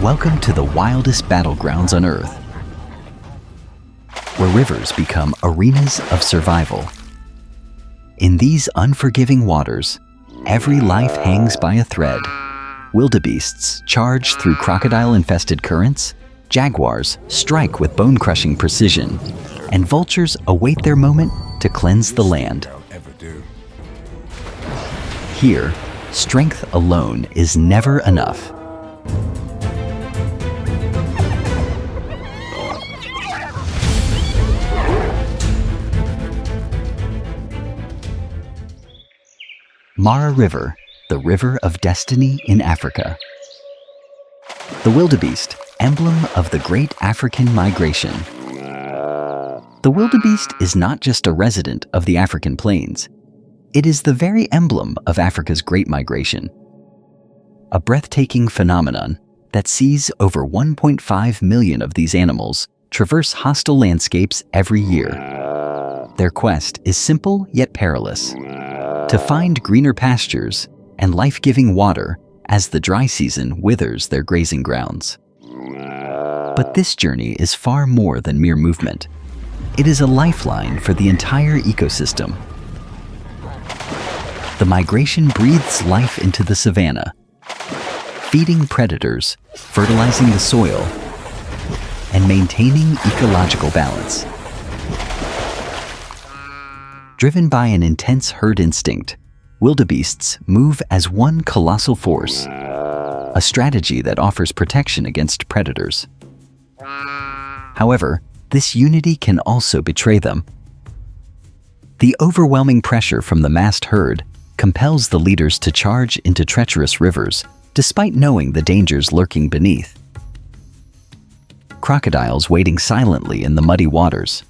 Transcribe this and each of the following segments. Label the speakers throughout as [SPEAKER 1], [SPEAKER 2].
[SPEAKER 1] Welcome to the wildest battlegrounds on Earth, where rivers become arenas of survival. In these unforgiving waters, every life hangs by a thread. Wildebeests charge through crocodile-infested currents, jaguars strike with bone-crushing precision, and vultures await their moment to cleanse the land. Here, strength alone is never enough. Mara River, the river of destiny in Africa. The wildebeest, emblem of the great African migration. The wildebeest is not just a resident of the African plains. It is the very emblem of Africa's Great Migration, a breathtaking phenomenon that sees over 1.5 million of these animals traverse hostile landscapes every year. Their quest is simple yet perilous: to find greener pastures and life-giving water as the dry season withers their grazing grounds. But this journey is far more than mere movement. It is a lifeline for the entire ecosystem. The migration breathes life into the savanna, feeding predators, fertilizing the soil, and maintaining ecological balance. Driven by an intense herd instinct, wildebeests move as one colossal force, a strategy that offers protection against predators. However, this unity can also betray them. The overwhelming pressure from the massed herd compels the leaders to charge into treacherous rivers, despite knowing the dangers lurking beneath. Crocodiles waiting silently in the muddy waters.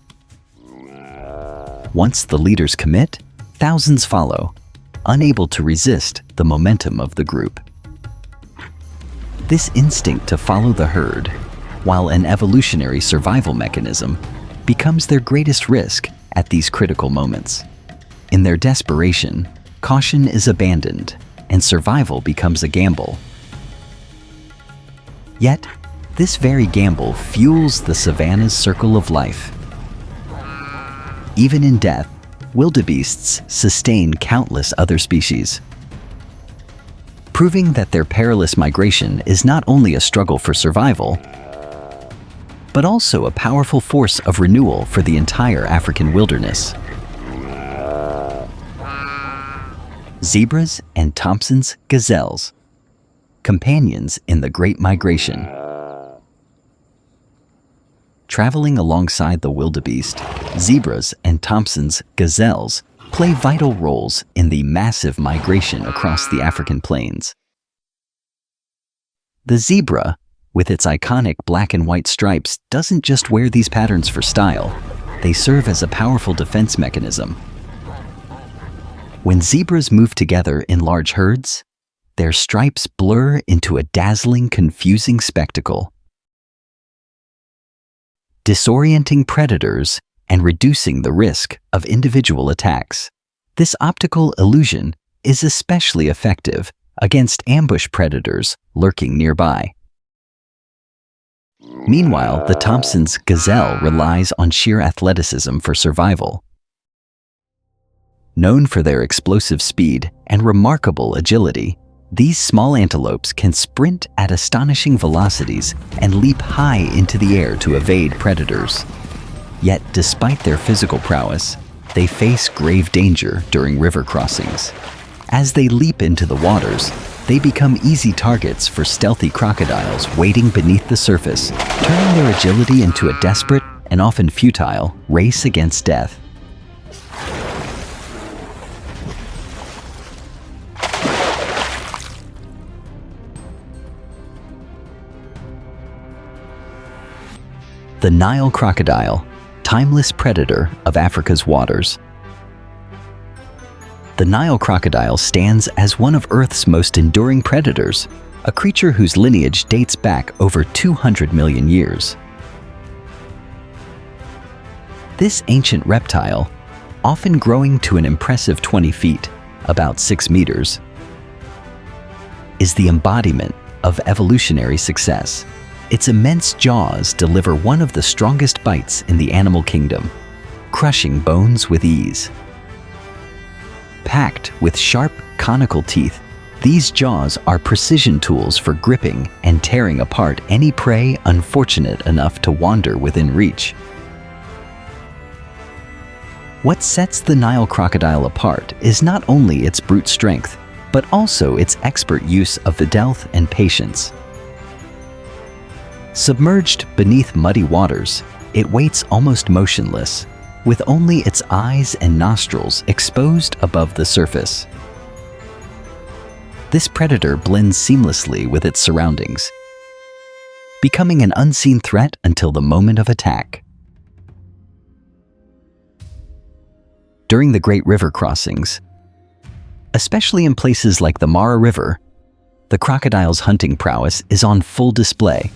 [SPEAKER 1] Once the leaders commit, thousands follow, unable to resist the momentum of the group. This instinct to follow the herd, while an evolutionary survival mechanism, becomes their greatest risk at these critical moments. In their desperation, caution is abandoned, and survival becomes a gamble. Yet, this very gamble fuels the savanna's circle of life. Even in death, wildebeests sustain countless other species, proving that their perilous migration is not only a struggle for survival, but also a powerful force of renewal for the entire African wilderness. Zebras and Thompson's gazelles, companions in the Great Migration. Traveling alongside the wildebeest, zebras and Thompson's gazelles play vital roles in the massive migration across the African plains. The zebra, with its iconic black and white stripes, doesn't just wear these patterns for style. They serve as a powerful defense mechanism. When zebras move together in large herds, their stripes blur into a dazzling, confusing spectacle, disorienting predators and reducing the risk of individual attacks. This optical illusion is especially effective against ambush predators lurking nearby. Meanwhile, the Thompson's gazelle relies on sheer athleticism for survival. Known for their explosive speed and remarkable agility, these small antelopes can sprint at astonishing velocities and leap high into the air to evade predators. Yet, despite their physical prowess, they face grave danger during river crossings. As they leap into the waters, they become easy targets for stealthy crocodiles waiting beneath the surface, turning their agility into a desperate and often futile race against death. The Nile crocodile, timeless predator of Africa's waters. The Nile crocodile stands as one of Earth's most enduring predators, a creature whose lineage dates back over 200 million years. This ancient reptile, often growing to an impressive 20 feet, about 6 meters, is the embodiment of evolutionary success. Its immense jaws deliver one of the strongest bites in the animal kingdom, crushing bones with ease. Packed with sharp, conical teeth, these jaws are precision tools for gripping and tearing apart any prey unfortunate enough to wander within reach. What sets the Nile crocodile apart is not only its brute strength, but also its expert use of stealth and patience. Submerged beneath muddy waters, it waits almost motionless, with only its eyes and nostrils exposed above the surface. This predator blends seamlessly with its surroundings, becoming an unseen threat until the moment of attack. During the great river crossings, especially in places like the Mara River, the crocodile's hunting prowess is on full display.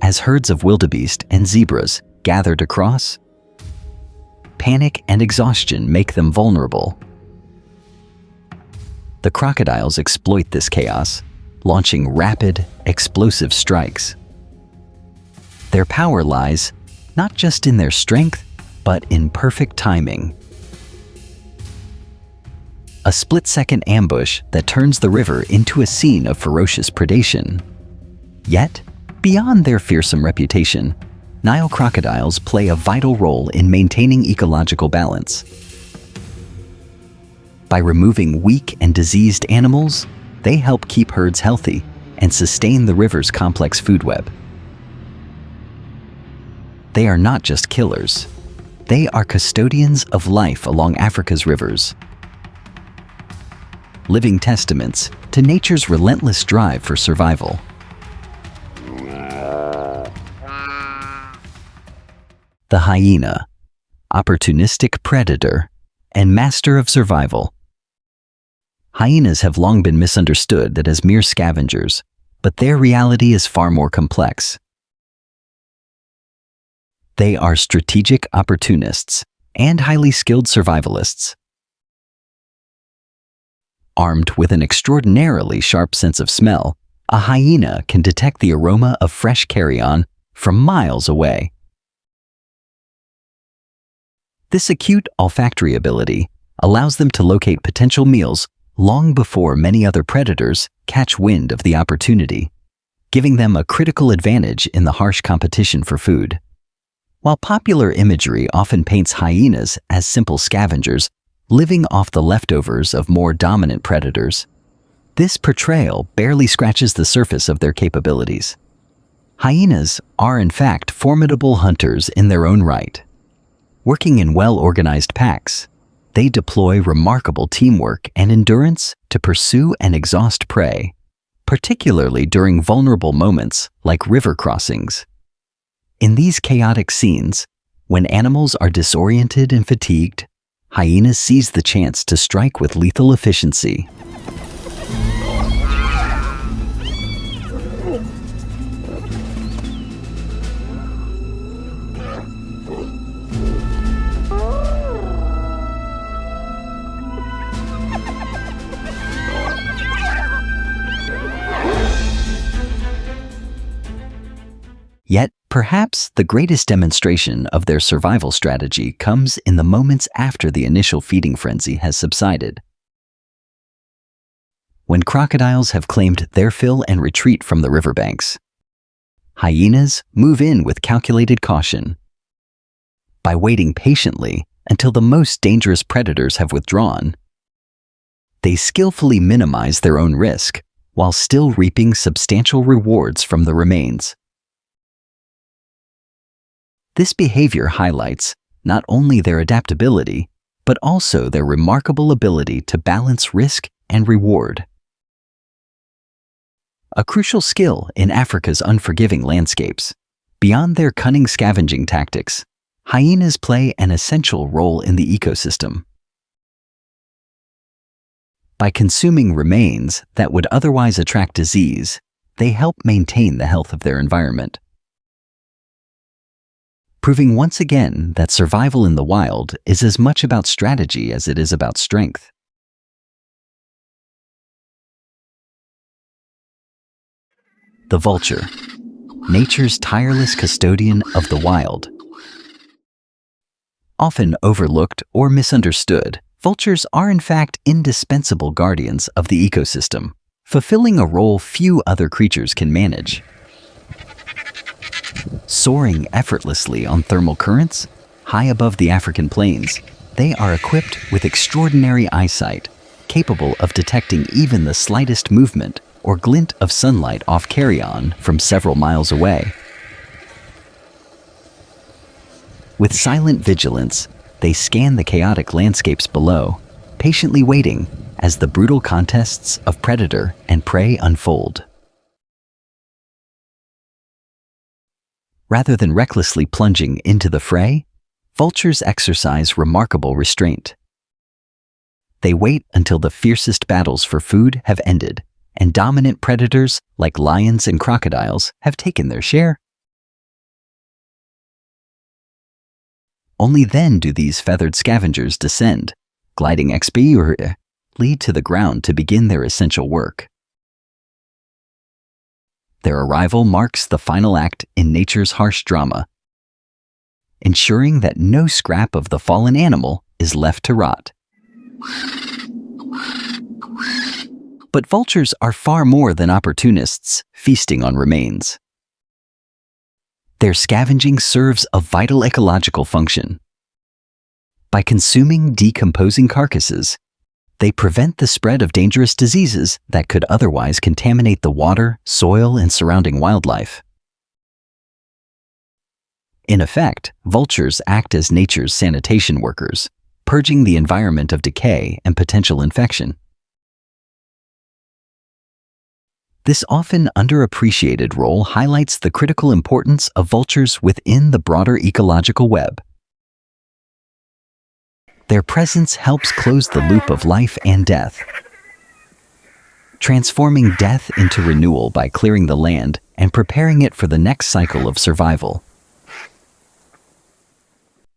[SPEAKER 1] As herds of wildebeest and zebras gather to cross, panic and exhaustion make them vulnerable. The crocodiles exploit this chaos, launching rapid, explosive strikes. Their power lies not just in their strength, but in perfect timing. A split-second ambush that turns the river into a scene of ferocious predation. Yet, beyond their fearsome reputation, Nile crocodiles play a vital role in maintaining ecological balance. By removing weak and diseased animals, they help keep herds healthy and sustain the river's complex food web. They are not just killers. They are custodians of life along Africa's rivers, living testaments to nature's relentless drive for survival. The hyena, opportunistic predator, and master of survival. Hyenas have long been misunderstood as mere scavengers, but their reality is far more complex. They are strategic opportunists and highly skilled survivalists. Armed with an extraordinarily sharp sense of smell, a hyena can detect the aroma of fresh carrion from miles away. This acute olfactory ability allows them to locate potential meals long before many other predators catch wind of the opportunity, giving them a critical advantage in the harsh competition for food. While popular imagery often paints hyenas as simple scavengers living off the leftovers of more dominant predators, this portrayal barely scratches the surface of their capabilities. Hyenas are in fact formidable hunters in their own right. Working in well-organized packs, they deploy remarkable teamwork and endurance to pursue and exhaust prey, particularly during vulnerable moments like river crossings. In these chaotic scenes, when animals are disoriented and fatigued, hyenas seize the chance to strike with lethal efficiency. Yet, perhaps the greatest demonstration of their survival strategy comes in the moments after the initial feeding frenzy has subsided. When crocodiles have claimed their fill and retreat from the riverbanks, hyenas move in with calculated caution. By waiting patiently until the most dangerous predators have withdrawn, they skillfully minimize their own risk while still reaping substantial rewards from the remains. This behavior highlights not only their adaptability, but also their remarkable ability to balance risk and reward. A crucial skill in Africa's unforgiving landscapes. Beyond their cunning scavenging tactics, hyenas play an essential role in the ecosystem. By consuming remains that would otherwise attract disease, they help maintain the health of their environment, proving once again that survival in the wild is as much about strategy as it is about strength. The vulture, nature's tireless custodian of the wild. Often overlooked or misunderstood, vultures are in fact indispensable guardians of the ecosystem, fulfilling a role few other creatures can manage. Soaring effortlessly on thermal currents, high above the African plains, they are equipped with extraordinary eyesight, capable of detecting even the slightest movement or glint of sunlight off carrion from several miles away. With silent vigilance, they scan the chaotic landscapes below, patiently waiting as the brutal contests of predator and prey unfold. Rather than recklessly plunging into the fray, vultures exercise remarkable restraint. They wait until the fiercest battles for food have ended, and dominant predators like lions and crocodiles have taken their share. Only then do these feathered scavengers descend, gliding expertly to the ground to begin their essential work. Their arrival marks the final act in nature's harsh drama, ensuring that no scrap of the fallen animal is left to rot. But vultures are far more than opportunists feasting on remains. Their scavenging serves a vital ecological function. By consuming decomposing carcasses, they prevent the spread of dangerous diseases that could otherwise contaminate the water, soil, and surrounding wildlife. In effect, vultures act as nature's sanitation workers, purging the environment of decay and potential infection. This often underappreciated role highlights the critical importance of vultures within the broader ecological web. Their presence helps close the loop of life and death, transforming death into renewal by clearing the land and preparing it for the next cycle of survival.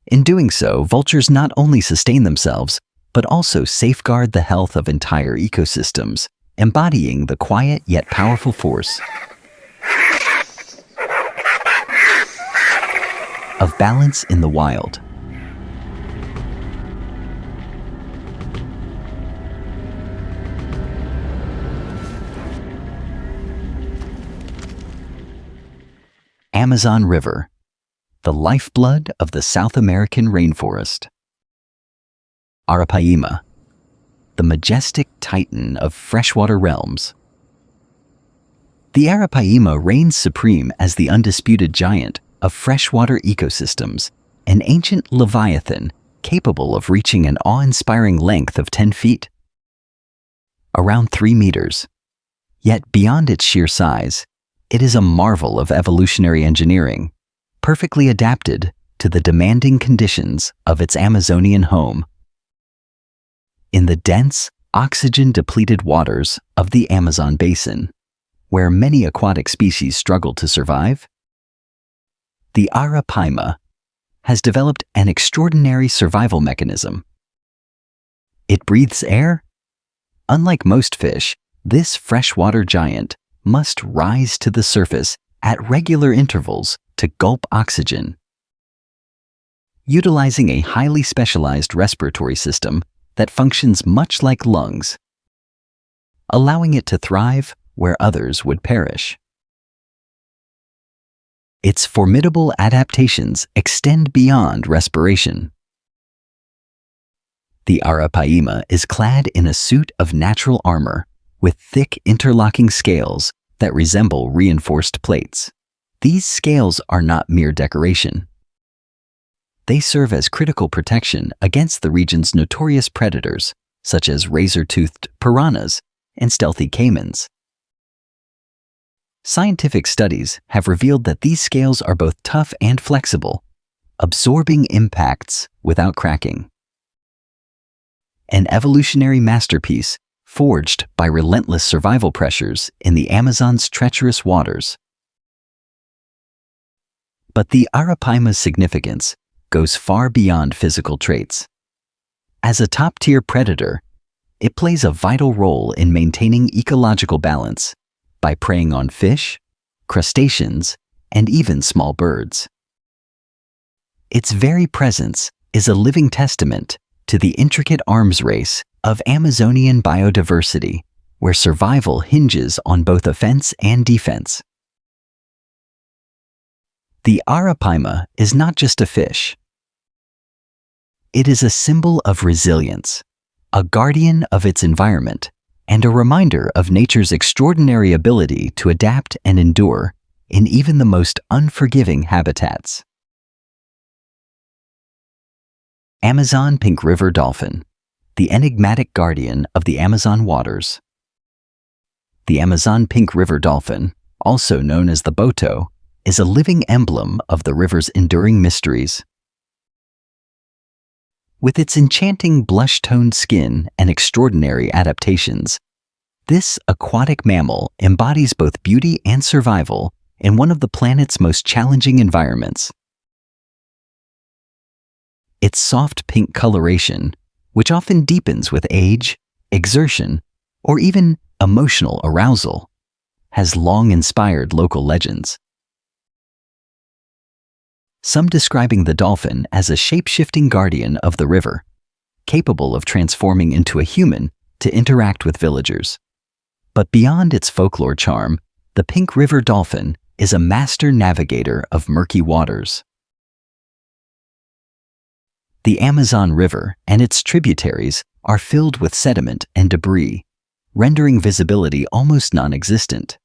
[SPEAKER 1] In doing so, vultures not only sustain themselves, but also safeguard the health of entire ecosystems, embodying the quiet yet powerful force of balance in the wild. Amazon River, the lifeblood of the South American rainforest. Arapaima, the majestic titan of freshwater realms. The Arapaima reigns supreme as the undisputed giant of freshwater ecosystems, an ancient leviathan capable of reaching an awe-inspiring length of 10 feet, around 3 meters. Yet beyond its sheer size, it is a marvel of evolutionary engineering, perfectly adapted to the demanding conditions of its Amazonian home. In the dense, oxygen-depleted waters of the Amazon basin, where many aquatic species struggle to survive, the Arapaima has developed an extraordinary survival mechanism. It breathes air. Unlike most fish, this freshwater giant must rise to the surface at regular intervals to gulp oxygen. Utilizing a highly specialized respiratory system that functions much like lungs, allowing it to thrive where others would perish. Its formidable adaptations extend beyond respiration. The Arapaima is clad in a suit of natural armor with thick interlocking scales that resemble reinforced plates. These scales are not mere decoration. They serve as critical protection against the region's notorious predators, such as razor-toothed piranhas and stealthy caimans. Scientific studies have revealed that these scales are both tough and flexible, absorbing impacts without cracking. An evolutionary masterpiece forged by relentless survival pressures in the Amazon's treacherous waters. But the Arapaima's significance goes far beyond physical traits. As a top-tier predator, it plays a vital role in maintaining ecological balance by preying on fish, crustaceans, and even small birds. Its very presence is a living testament to the intricate arms race of Amazonian biodiversity, where survival hinges on both offense and defense. The arapaima is not just a fish. It is a symbol of resilience, a guardian of its environment, and a reminder of nature's extraordinary ability to adapt and endure in even the most unforgiving habitats. Amazon pink river dolphin, the enigmatic guardian of the Amazon waters. The Amazon pink river dolphin, also known as the boto, is a living emblem of the river's enduring mysteries. With its enchanting blush-toned skin and extraordinary adaptations, this aquatic mammal embodies both beauty and survival in one of the planet's most challenging environments. Its soft pink coloration, which often deepens with age, exertion, or even emotional arousal, has long inspired local legends. Some describing the dolphin as a shape-shifting guardian of the river, capable of transforming into a human to interact with villagers. But beyond its folklore charm, the pink river dolphin is a master navigator of murky waters. The Amazon River and its tributaries are filled with sediment and debris, rendering visibility almost non-existent.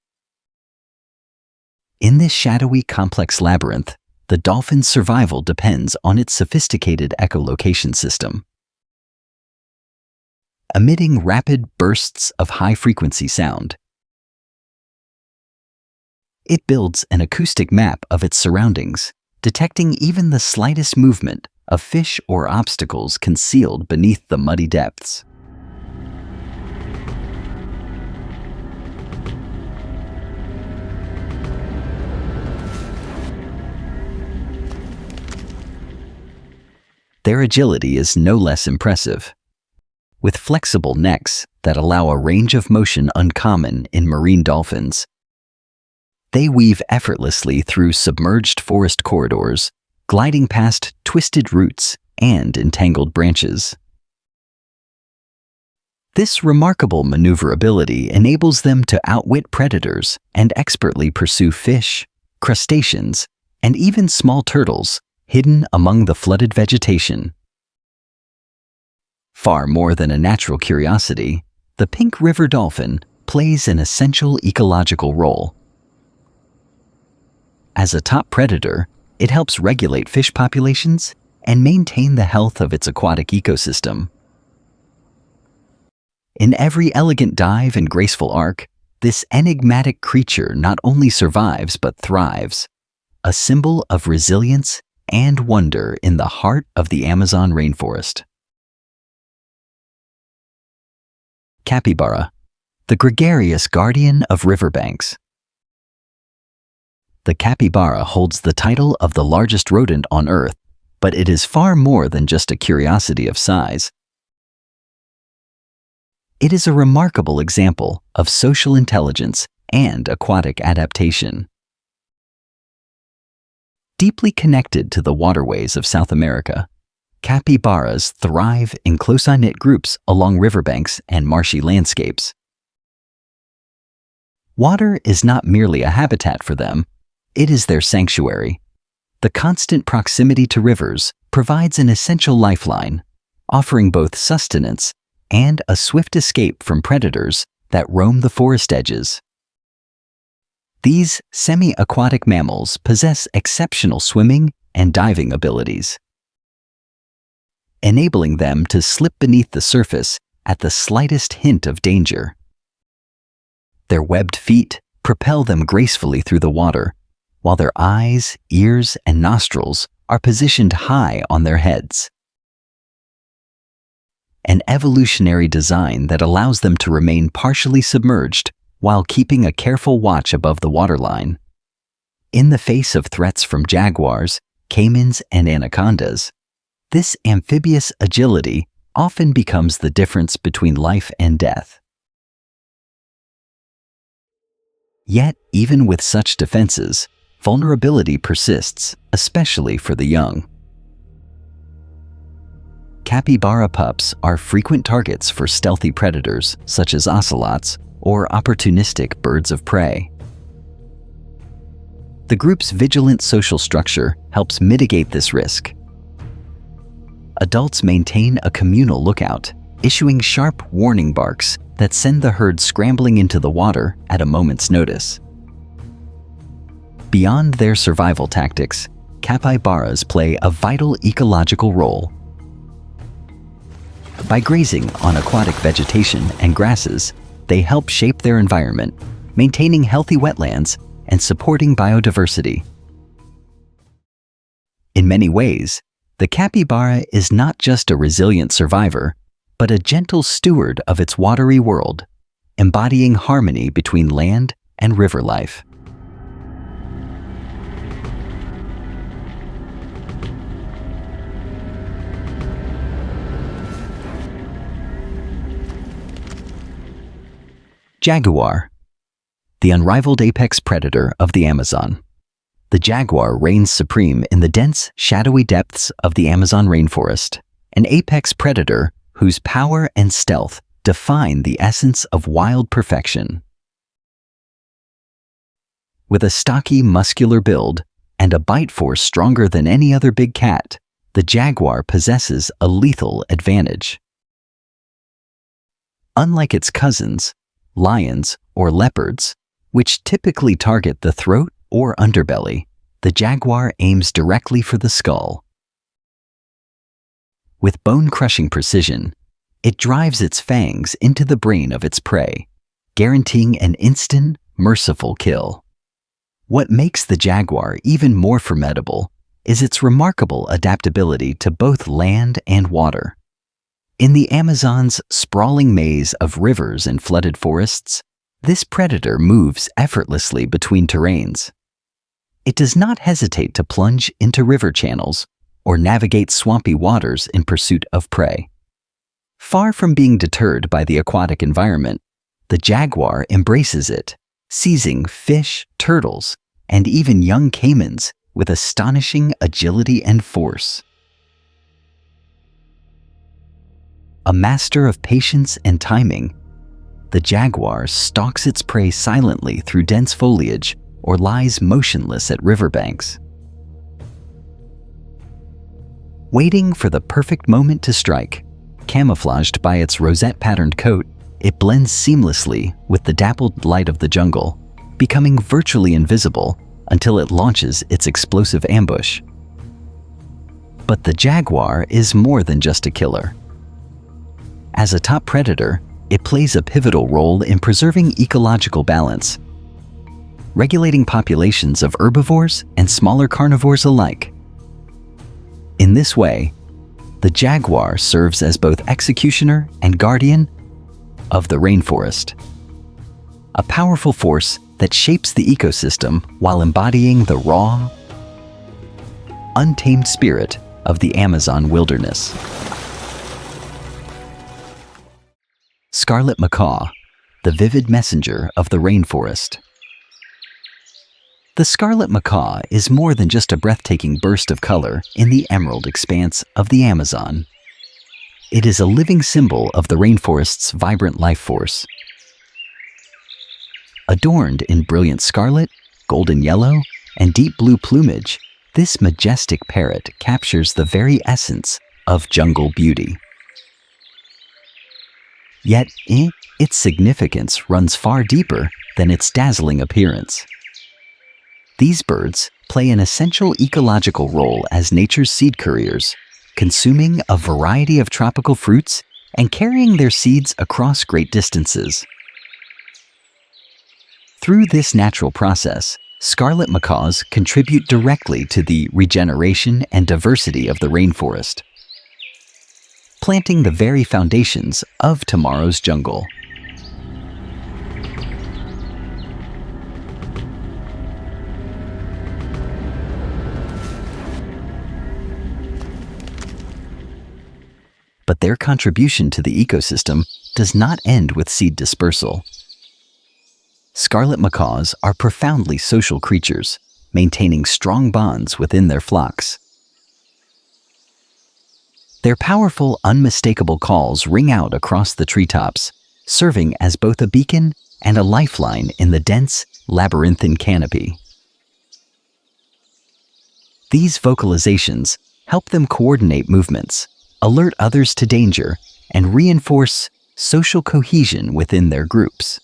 [SPEAKER 1] In this shadowy, complex labyrinth, the dolphin's survival depends on its sophisticated echolocation system. Emitting rapid bursts of high-frequency sound, it builds an acoustic map of its surroundings, detecting even the slightest movement of fish or obstacles concealed beneath the muddy depths. Their agility is no less impressive. With flexible necks that allow a range of motion uncommon in marine dolphins, they weave effortlessly through submerged forest corridors, gliding past twisted roots and entangled branches. This remarkable maneuverability enables them to outwit predators and expertly pursue fish, crustaceans, and even small turtles hidden among the flooded vegetation. Far more than a natural curiosity, the pink river dolphin plays an essential ecological role. As a top predator, it helps regulate fish populations and maintain the health of its aquatic ecosystem. In every elegant dive and graceful arc, this enigmatic creature not only survives but thrives, a symbol of resilience and wonder in the heart of the Amazon rainforest. Capybara, the gregarious guardian of riverbanks. The capybara holds the title of the largest rodent on Earth, but it is far more than just a curiosity of size. It is a remarkable example of social intelligence and aquatic adaptation. Deeply connected to the waterways of South America, capybaras thrive in close-knit groups along riverbanks and marshy landscapes. Water is not merely a habitat for them, it is their sanctuary. The constant proximity to rivers provides an essential lifeline, offering both sustenance and a swift escape from predators that roam the forest edges. These semi-aquatic mammals possess exceptional swimming and diving abilities, enabling them to slip beneath the surface at the slightest hint of danger. Their webbed feet propel them gracefully through the water, while their eyes, ears, and nostrils are positioned high on their heads. An evolutionary design that allows them to remain partially submerged while keeping a careful watch above the waterline. In the face of threats from jaguars, caimans, and anacondas, this amphibious agility often becomes the difference between life and death. Yet, even with such defenses, vulnerability persists, especially for the young. Capybara pups are frequent targets for stealthy predators such as ocelots or opportunistic birds of prey. The group's vigilant social structure helps mitigate this risk. Adults maintain a communal lookout, issuing sharp warning barks that send the herd scrambling into the water at a moment's notice. Beyond their survival tactics, capybaras play a vital ecological role. By grazing on aquatic vegetation and grasses, they help shape their environment, maintaining healthy wetlands and supporting biodiversity. In many ways, the capybara is not just a resilient survivor, but a gentle steward of its watery world, embodying harmony between land and river life. Jaguar, the unrivaled apex predator of the Amazon. The jaguar reigns supreme in the dense, shadowy depths of the Amazon rainforest, an apex predator whose power and stealth define the essence of wild perfection. With a stocky, muscular build and a bite force stronger than any other big cat, the jaguar possesses a lethal advantage. Unlike its cousins, lions or leopards, which typically target the throat or underbelly, the jaguar aims directly for the skull. With bone-crushing precision, it drives its fangs into the brain of its prey, guaranteeing an instant, merciful kill. What makes the jaguar even more formidable is its remarkable adaptability to both land and water. In the Amazon's sprawling maze of rivers and flooded forests, this predator moves effortlessly between terrains. It does not hesitate to plunge into river channels or navigate swampy waters in pursuit of prey. Far from being deterred by the aquatic environment, the jaguar embraces it, seizing fish, turtles, and even young caimans with astonishing agility and force. A master of patience and timing, the jaguar stalks its prey silently through dense foliage or lies motionless at riverbanks. Waiting for the perfect moment to strike, camouflaged by its rosette-patterned coat, it blends seamlessly with the dappled light of the jungle, becoming virtually invisible until it launches its explosive ambush. But the jaguar is more than just a killer. As a top predator, it plays a pivotal role in preserving ecological balance, regulating populations of herbivores and smaller carnivores alike. In this way, the jaguar serves as both executioner and guardian of the rainforest, a powerful force that shapes the ecosystem while embodying the raw, untamed spirit of the Amazon wilderness. Scarlet macaw, the vivid messenger of the rainforest. The scarlet macaw is more than just a breathtaking burst of color in the emerald expanse of the Amazon. It is a living symbol of the rainforest's vibrant life force. Adorned in brilliant scarlet, golden yellow, and deep blue plumage, this majestic parrot captures the very essence of jungle beauty. Yet, its significance runs far deeper than its dazzling appearance. These birds play an essential ecological role as nature's seed couriers, consuming a variety of tropical fruits and carrying their seeds across great distances. Through this natural process, scarlet macaws contribute directly to the regeneration and diversity of the rainforest, planting the very foundations of tomorrow's jungle. But their contribution to the ecosystem does not end with seed dispersal. Scarlet macaws are profoundly social creatures, maintaining strong bonds within their flocks. Their powerful, unmistakable calls ring out across the treetops, serving as both a beacon and a lifeline in the dense, labyrinthine canopy. These vocalizations help them coordinate movements, alert others to danger, and reinforce social cohesion within their groups.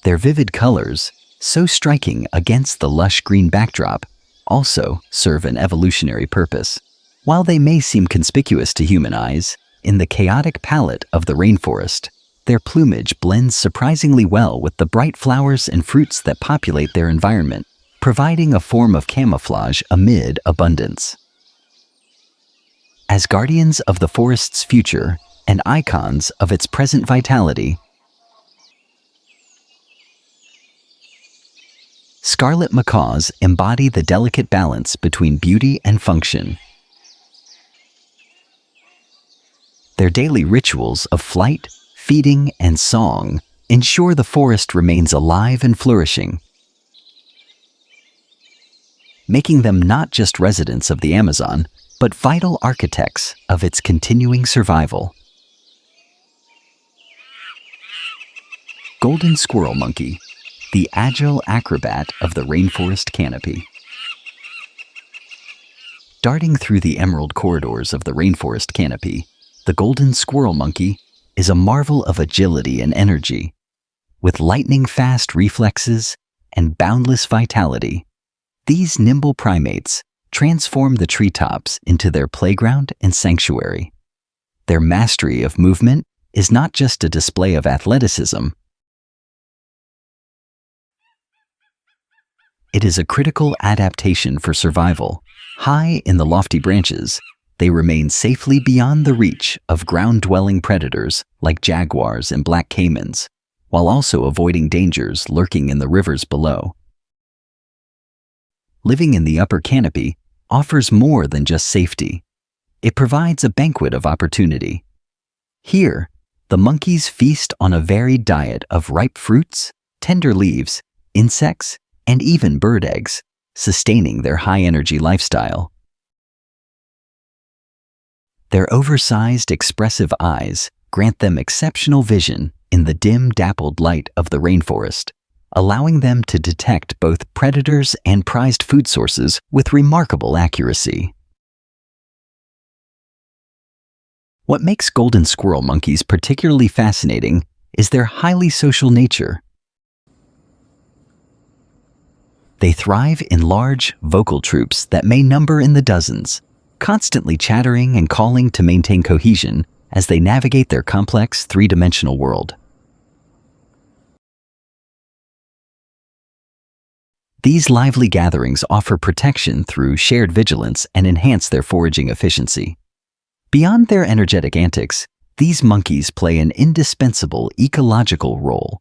[SPEAKER 1] Their vivid colors, so striking against the lush green backdrop, also serve an evolutionary purpose. While they may seem conspicuous to human eyes, in the chaotic palette of the rainforest, their plumage blends surprisingly well with the bright flowers and fruits that populate their environment, providing a form of camouflage amid abundance. As guardians of the forest's future and icons of its present vitality, scarlet macaws embody the delicate balance between beauty and function. Their daily rituals of flight, feeding, and song ensure the forest remains alive and flourishing, making them not just residents of the Amazon, but vital architects of its continuing survival. Golden squirrel monkey, the agile acrobat of the rainforest canopy. Darting through the emerald corridors of the rainforest canopy, the golden squirrel monkey is a marvel of agility and energy. With lightning-fast reflexes and boundless vitality, these nimble primates transform the treetops into their playground and sanctuary. Their mastery of movement is not just a display of athleticism. It is a critical adaptation for survival. High in the lofty branches, they remain safely beyond the reach of ground-dwelling predators like jaguars and black caimans, while also avoiding dangers lurking in the rivers below. Living in the upper canopy offers more than just safety. It provides a banquet of opportunity. Here, the monkeys feast on a varied diet of ripe fruits, tender leaves, insects, and even bird eggs, sustaining their high-energy lifestyle. Their oversized, expressive eyes grant them exceptional vision in the dim, dappled light of the rainforest, allowing them to detect both predators and prized food sources with remarkable accuracy. What makes golden squirrel monkeys particularly fascinating is their highly social nature. They thrive in large, vocal troops that may number in the dozens, constantly chattering and calling to maintain cohesion as they navigate their complex three-dimensional world. These lively gatherings offer protection through shared vigilance and enhance their foraging efficiency. Beyond their energetic antics, these monkeys play an indispensable ecological role.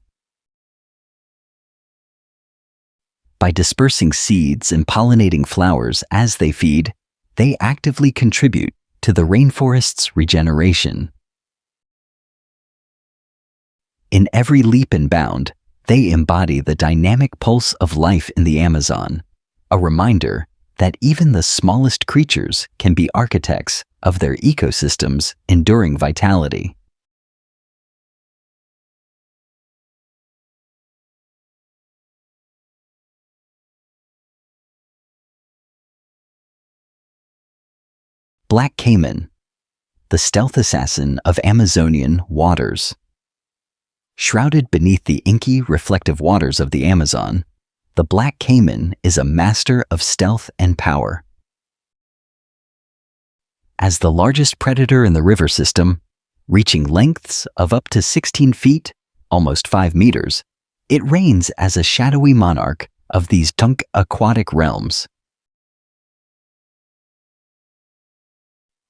[SPEAKER 1] By dispersing seeds and pollinating flowers as they feed, they actively contribute to the rainforest's regeneration. In every leap and bound, they embody the dynamic pulse of life in the Amazon, a reminder that even the smallest creatures can be architects of their ecosystem's enduring vitality. Black caiman, the stealth assassin of Amazonian waters. Shrouded beneath the inky, reflective waters of the Amazon, the black caiman is a master of stealth and power. As the largest predator in the river system, reaching lengths of up to 16 feet, almost 5 meters, it reigns as a shadowy monarch of these dunk aquatic realms.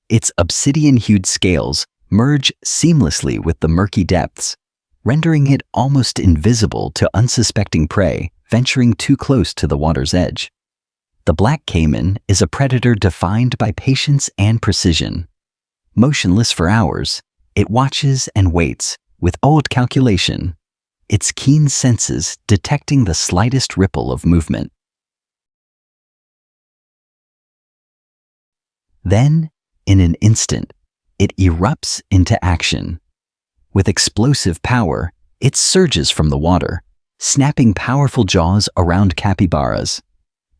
[SPEAKER 1] Its obsidian-hued scales merge seamlessly with the murky depths, rendering it almost invisible to unsuspecting prey venturing too close to the water's edge. The black caiman is a predator defined by patience and precision. Motionless for hours, it watches and waits with old calculation, its keen senses detecting the slightest ripple of movement. Then, in an instant, it erupts into action. With explosive power, it surges from the water, snapping powerful jaws around capybaras,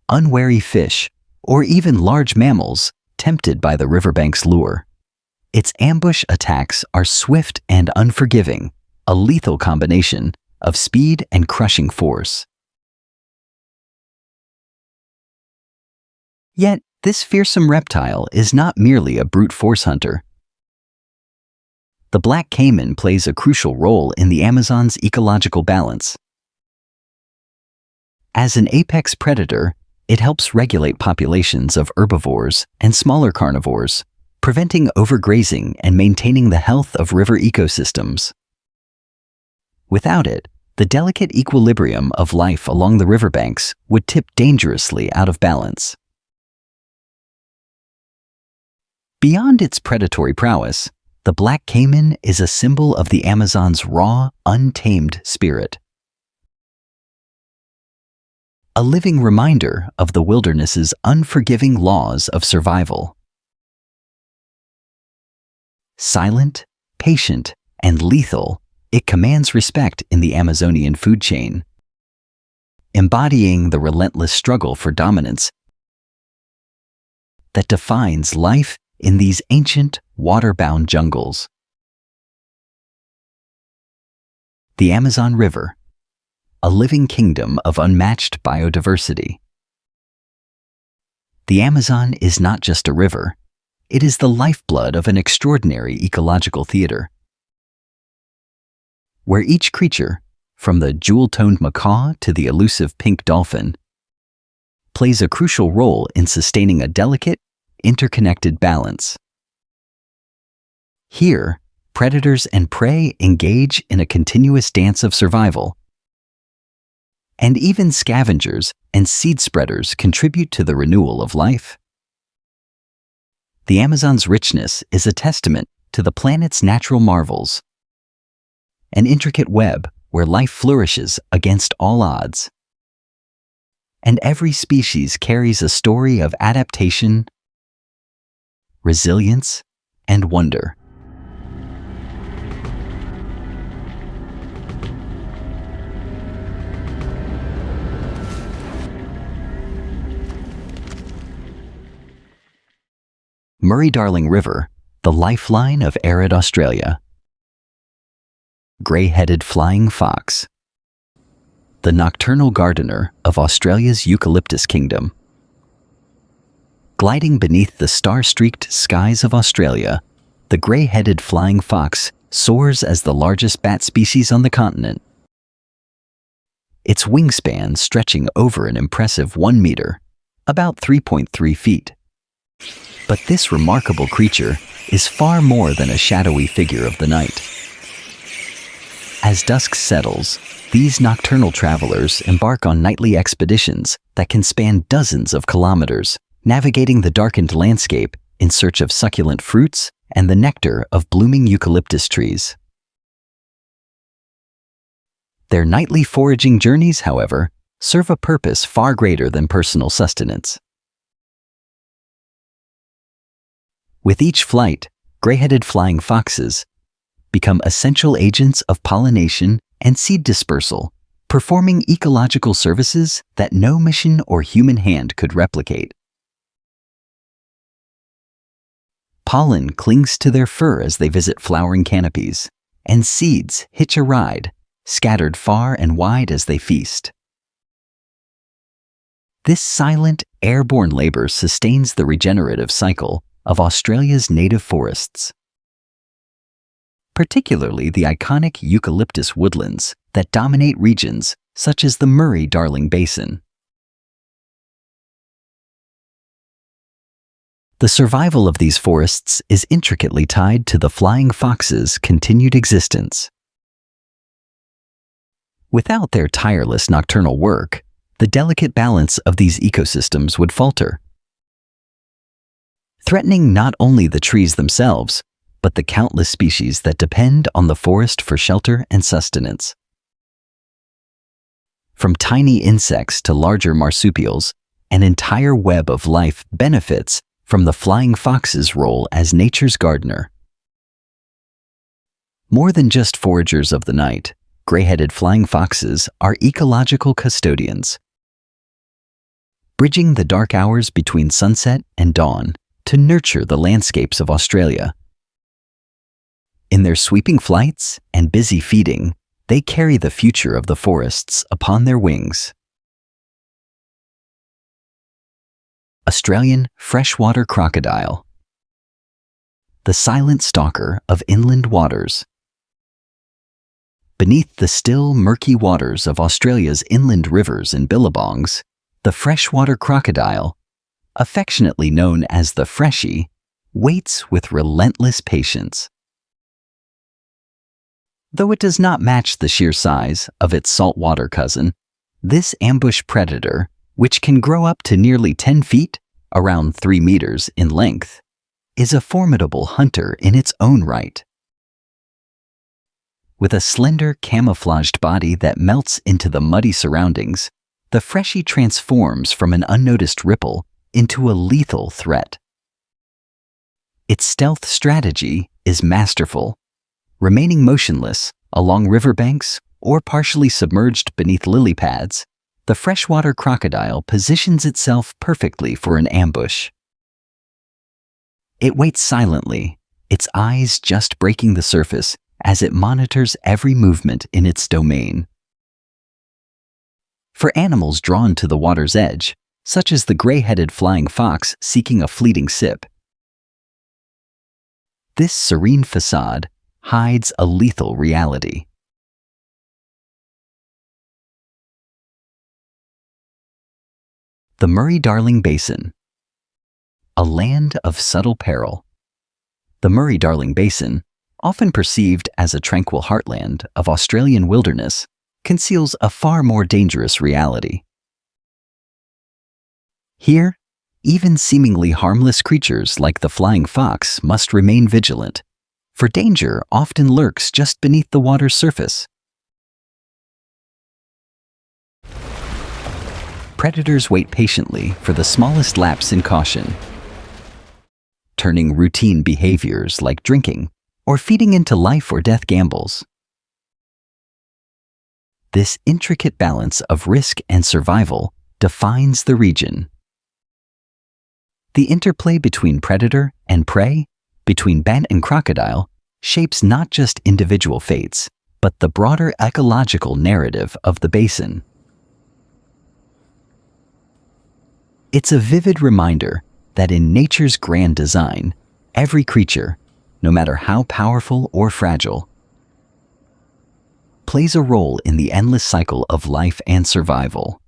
[SPEAKER 1] unwary fish, or even large mammals tempted by the riverbank's lure. Its ambush attacks are swift and unforgiving, a lethal combination of speed and crushing force. Yet, this fearsome reptile is not merely a brute force hunter. The black caiman plays a crucial role in the Amazon's ecological balance. As an apex predator, it helps regulate populations of herbivores and smaller carnivores, preventing overgrazing and maintaining the health of river ecosystems. Without it, the delicate equilibrium of life along the riverbanks would tip dangerously out of balance. Beyond its predatory prowess, the black caiman is a symbol of the Amazon's raw, untamed spirit. A living reminder of the wilderness's unforgiving laws of survival. Silent, patient, and lethal, it commands respect in the Amazonian food chain, embodying the relentless struggle for dominance that defines life in these ancient, water-bound jungles. The Amazon River, a living kingdom of unmatched biodiversity. The Amazon is not just a river, it is the lifeblood of an extraordinary ecological theater, where each creature, from the jewel-toned macaw to the elusive pink dolphin, plays a crucial role in sustaining a delicate, interconnected balance. Here, predators and prey engage in a continuous dance of survival, and even scavengers and seed spreaders contribute to the renewal of life. The Amazon's richness is a testament to the planet's natural marvels, an intricate web where life flourishes against all odds. And every species carries a story of adaptation, resilience, and wonder. Murray-Darling River, the lifeline of arid Australia. Grey-headed flying fox, the nocturnal gardener of Australia's eucalyptus kingdom. Gliding beneath the star-streaked skies of Australia, the grey-headed flying fox soars as the largest bat species on the continent, its wingspan stretching over an impressive 1 meter, about 3.3 feet. But this remarkable creature is far more than a shadowy figure of the night. As dusk settles, these nocturnal travelers embark on nightly expeditions that can span dozens of kilometers, navigating the darkened landscape in search of succulent fruits and the nectar of blooming eucalyptus trees. Their nightly foraging journeys, however, serve a purpose far greater than personal sustenance. With each flight, grey-headed flying foxes become essential agents of pollination and seed dispersal, performing ecological services that no mission or human hand could replicate. Pollen clings to their fur as they visit flowering canopies, and seeds hitch a ride, scattered far and wide as they feast. This silent, airborne labor sustains the regenerative cycle of Australia's native forests, particularly the iconic eucalyptus woodlands that dominate regions such as the Murray-Darling Basin. The survival of these forests is intricately tied to the flying fox's continued existence. Without their tireless nocturnal work, the delicate balance of these ecosystems would falter, threatening not only the trees themselves, but the countless species that depend on the forest for shelter and sustenance. From tiny insects to larger marsupials, an entire web of life benefits from the flying fox's role as nature's gardener. More than just foragers of the night, gray-headed flying foxes are ecological custodians, bridging the dark hours between sunset and dawn to nurture the landscapes of Australia. In their sweeping flights and busy feeding, they carry the future of the forests upon their wings. Australian freshwater crocodile, the silent stalker of inland waters. Beneath the still, murky waters of Australia's inland rivers and billabongs, the freshwater crocodile, affectionately known as the freshie, waits with relentless patience. Though it does not match the sheer size of its saltwater cousin, this ambush predator, which can grow up to nearly 10 feet, around 3 meters in length, is a formidable hunter in its own right. With a slender, camouflaged body that melts into the muddy surroundings, the freshie transforms from an unnoticed ripple into a lethal threat. Its stealth strategy is masterful. Remaining motionless along riverbanks or partially submerged beneath lily pads, the freshwater crocodile positions itself perfectly for an ambush. It waits silently, its eyes just breaking the surface as it monitors every movement in its domain. For animals drawn to the water's edge, such as the gray-headed flying fox seeking a fleeting sip, this serene facade hides a lethal reality. The Murray-Darling Basin, a land of subtle peril. The Murray-Darling Basin, often perceived as a tranquil heartland of Australian wilderness, conceals a far more dangerous reality. Here, even seemingly harmless creatures like the flying fox must remain vigilant, for danger often lurks just beneath the water's surface. Predators wait patiently for the smallest lapse in caution, turning routine behaviors like drinking or feeding into life or death gambles. This intricate balance of risk and survival defines the region. The interplay between predator and prey, between bat and crocodile, shapes not just individual fates, but the broader ecological narrative of the basin. It's a vivid reminder that in nature's grand design, every creature, no matter how powerful or fragile, plays a role in the endless cycle of life and survival.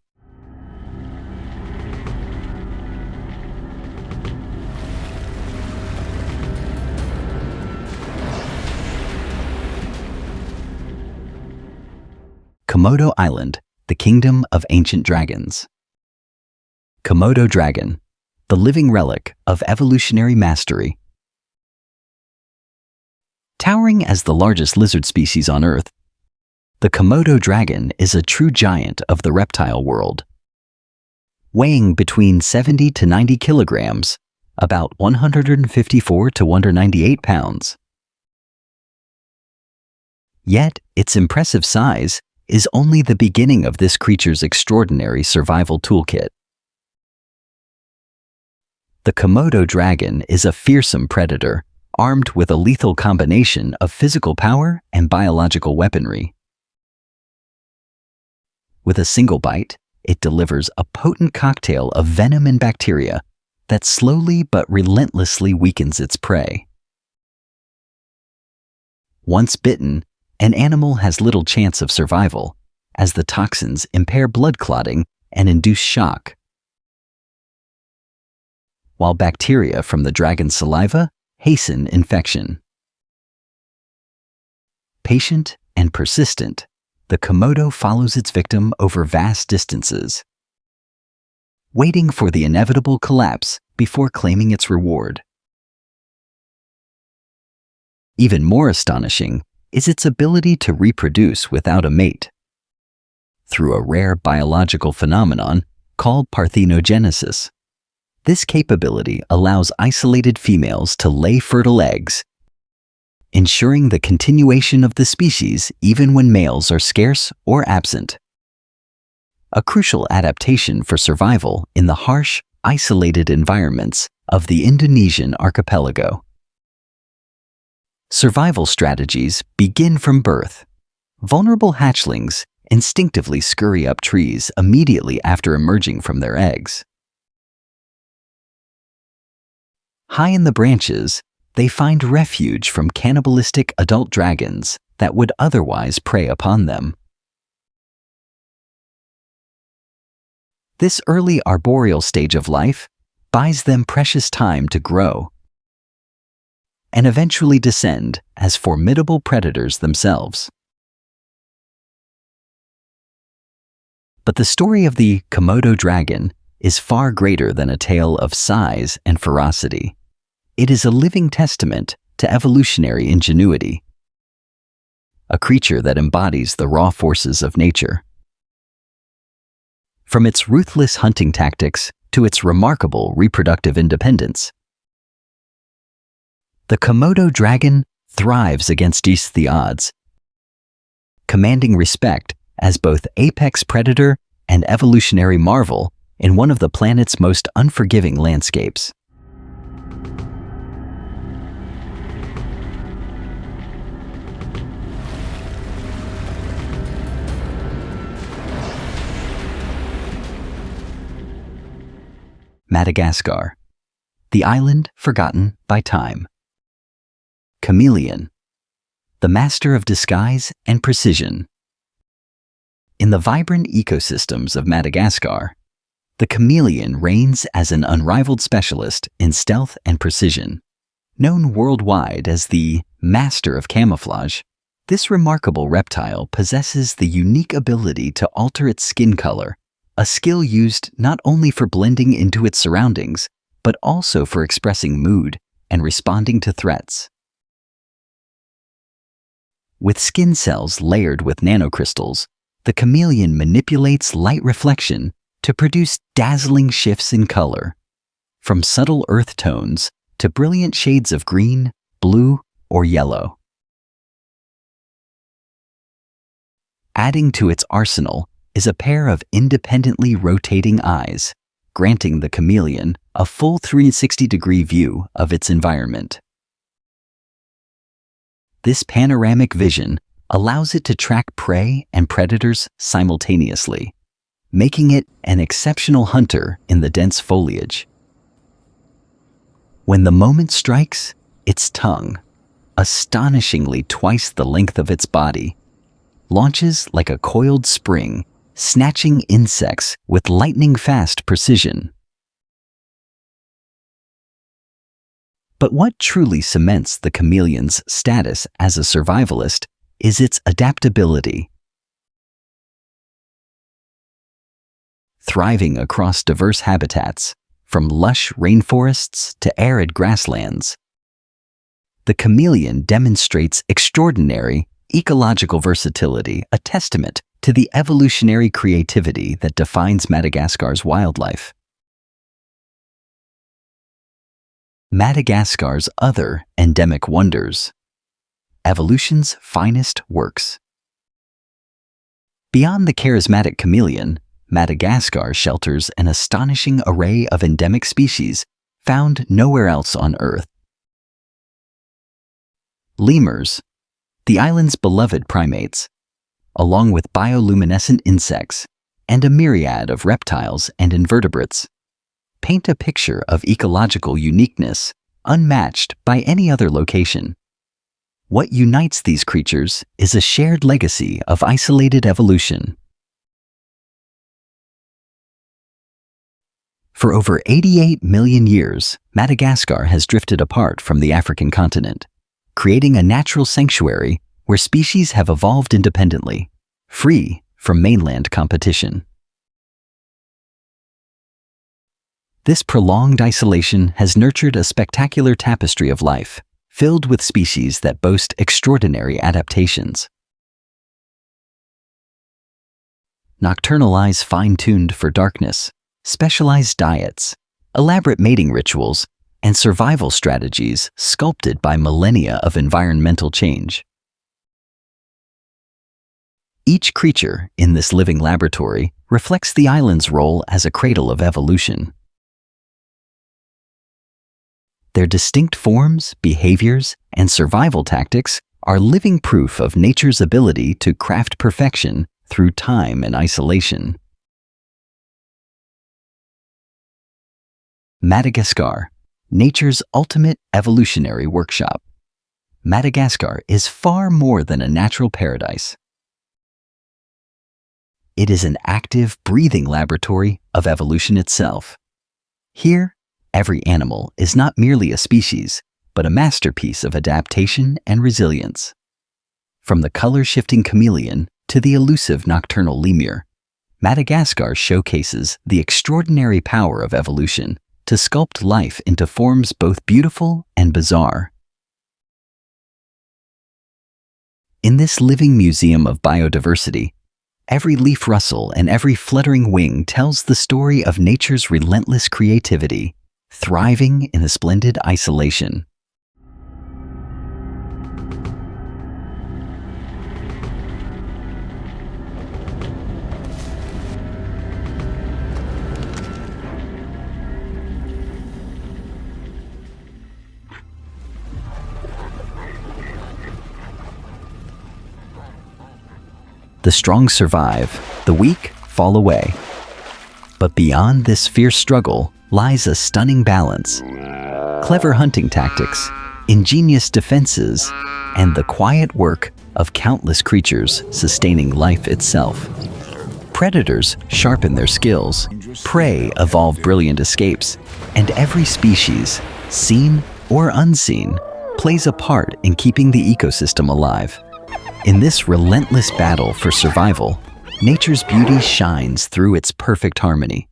[SPEAKER 1] Komodo Island, the kingdom of ancient dragons. Komodo dragon, the living relic of evolutionary mastery. Towering as the largest lizard species on Earth, the Komodo dragon is a true giant of the reptile world. Weighing between 70 to 90 kilograms, about 154 to 198 pounds. Yet, its impressive size is only the beginning of this creature's extraordinary survival toolkit. The Komodo dragon is a fearsome predator, armed with a lethal combination of physical power and biological weaponry. With a single bite, it delivers a potent cocktail of venom and bacteria that slowly but relentlessly weakens its prey. Once bitten, an animal has little chance of survival, as the toxins impair blood clotting and induce shock, while bacteria from the dragon's saliva hasten infection. Patient and persistent, the Komodo follows its victim over vast distances, waiting for the inevitable collapse before claiming its reward. Even more astonishing is its ability to reproduce without a mate. through a rare biological phenomenon called parthenogenesis. This capability allows isolated females to lay fertile eggs, ensuring the continuation of the species even when males are scarce or absent. A crucial adaptation for survival in the harsh, isolated environments of the Indonesian archipelago. Survival strategies begin from birth. Vulnerable hatchlings instinctively scurry up trees immediately after emerging from their eggs. High in the branches, they find refuge from cannibalistic adult dragons that would otherwise prey upon them. This early arboreal stage of life buys them precious time to grow and eventually descend as formidable predators themselves. But the story of the Komodo dragon is far greater than a tale of size and ferocity. It is a living testament to evolutionary ingenuity, a creature that embodies the raw forces of nature. From its ruthless hunting tactics to its remarkable reproductive independence, the Komodo dragon thrives against the odds, commanding respect as both apex predator and evolutionary marvel in one of the planet's most unforgiving landscapes. Madagascar, the island forgotten by time. Chameleon, the master of disguise and precision. In the vibrant ecosystems of Madagascar, the chameleon reigns as an unrivaled specialist in stealth and precision. Known worldwide as the master of camouflage, this remarkable reptile possesses the unique ability to alter its skin color, a skill used not only for blending into its surroundings, but also for expressing mood and responding to threats. With skin cells layered with nanocrystals, the chameleon manipulates light reflection to produce dazzling shifts in color, from subtle earth tones to brilliant shades of green, blue, or yellow. Adding to its arsenal is a pair of independently rotating eyes, granting the chameleon a full 360-degree view of its environment. This panoramic vision allows it to track prey and predators simultaneously, making it an exceptional hunter in the dense foliage. When the moment strikes, its tongue, astonishingly twice the length of its body, launches like a coiled spring, snatching insects with lightning-fast precision. But what truly cements the chameleon's status as a survivalist is its adaptability. Thriving across diverse habitats, from lush rainforests to arid grasslands, the chameleon demonstrates extraordinary ecological versatility, a testament to the evolutionary creativity that defines Madagascar's wildlife. Madagascar's other endemic wonders. Evolution's finest works. Beyond the charismatic chameleon, Madagascar shelters an astonishing array of endemic species found nowhere else on Earth. Lemurs, the island's beloved primates, along with bioluminescent insects and a myriad of reptiles and invertebrates, paint a picture of ecological uniqueness unmatched by any other location. What unites these creatures is a shared legacy of isolated evolution. For over 88 million years, Madagascar has drifted apart from the African continent, creating a natural sanctuary where species have evolved independently, free from mainland competition. This prolonged isolation has nurtured a spectacular tapestry of life, filled with species that boast extraordinary adaptations. nocturnal eyes fine-tuned for darkness, specialized diets, elaborate mating rituals, and survival strategies sculpted by millennia of environmental change. Each creature in this living laboratory reflects the island's role as a cradle of evolution. Their distinct forms, behaviors, and survival tactics are living proof of nature's ability to craft perfection through time and isolation. Madagascar, nature's ultimate evolutionary workshop. Madagascar is far more than a natural paradise. It is an active, breathing laboratory of evolution itself. Here, every animal is not merely a species, but a masterpiece of adaptation and resilience. From the color-shifting chameleon to the elusive nocturnal lemur, Madagascar showcases the extraordinary power of evolution to sculpt life into forms both beautiful and bizarre. In this living museum of biodiversity, every leaf rustle and every fluttering wing tells the story of nature's relentless creativity, thriving in a splendid isolation. The strong survive, the weak fall away. But beyond this fierce struggle lies a stunning balance. Clever hunting tactics, ingenious defenses, and the quiet work of countless creatures sustaining life itself. Predators sharpen their skills, prey evolve brilliant escapes, and every species, seen or unseen, plays a part in keeping the ecosystem alive. In this relentless battle for survival, nature's beauty shines through its perfect harmony.